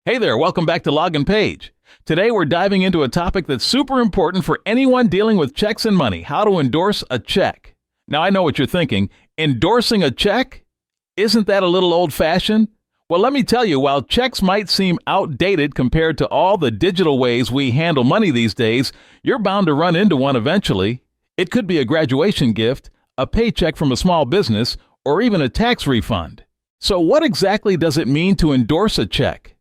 Hey there, welcome back to Login Page. Today we're diving into a topic that's super important for anyone dealing with checks and money, how to endorse a check. Now I know what you're thinking, endorsing a check? Isn't that a little old-fashioned? Well, let me tell you, while checks might seem outdated compared to all the digital ways we handle money these days, you're bound to run into one eventually. It could be a graduation gift, a paycheck from a small business, or even a tax refund. So what exactly does it mean to endorse a check?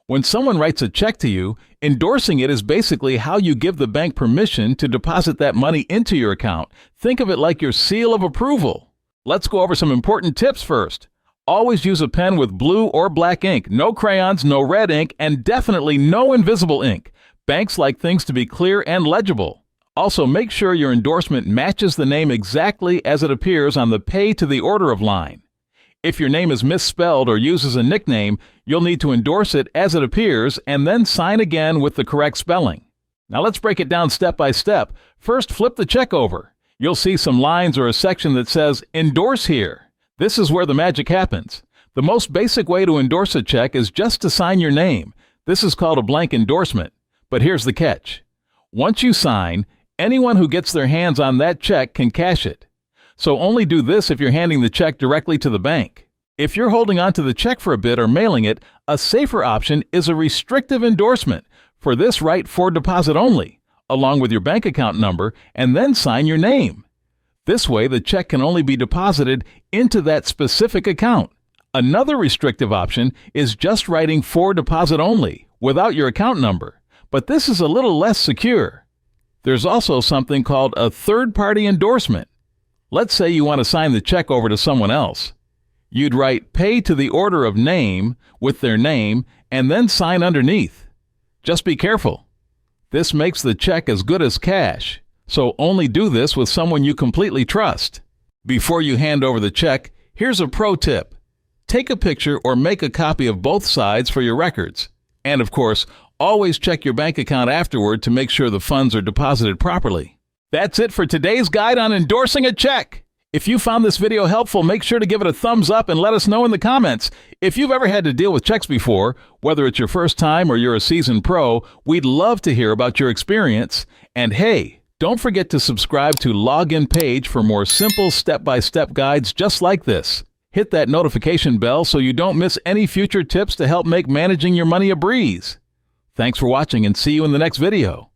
When someone writes a check to you, endorsing it is basically how you give the bank permission to deposit that money into your account. Think of it like your seal of approval. Let's go over some important tips first. Always use a pen with blue or black ink, no crayons, no red ink, and definitely no invisible ink. Banks like things to be clear and legible. Also, make sure your endorsement matches the name exactly as it appears on the pay to the order of line. If your name is misspelled or uses a nickname, you'll need to endorse it as it appears and then sign again with the correct spelling. Now let's break it down step by step. First, flip the check over. You'll see some lines or a section that says Endorse here. This is where the magic happens. The most basic way to endorse a check is just to sign your name. This is called a blank endorsement. But here's the catch. Once you sign, anyone who gets their hands on that check can cash it. So only do this if you're handing the check directly to the bank. If you're holding on to the check for a bit or mailing it, a safer option is a restrictive endorsement. For this, write for deposit only, along with your bank account number, and then sign your name. This way, the check can only be deposited into that specific account. Another restrictive option is just writing for deposit only, without your account number, but this is a little less secure. There's also something called a third-party endorsement. Let's say you want to sign the check over to someone else. You'd write pay to the order of name with their name and then sign underneath. Just be careful. This makes the check as good as cash, so only do this with someone you completely trust. Before you hand over the check, here's a pro tip. Take a picture or make a copy of both sides for your records. And of course, always check your bank account afterward to make sure the funds are deposited properly. That's it for today's guide on endorsing a check. If you found this video helpful, make sure to give it a thumbs up and let us know in the comments. If you've ever had to deal with checks before, whether it's your first time or you're a seasoned pro, we'd love to hear about your experience. And hey, don't forget to subscribe to Login Page for more simple step-by-step guides just like this. Hit that notification bell so you don't miss any future tips to help make managing your money a breeze. Thanks for watching and see you in the next video.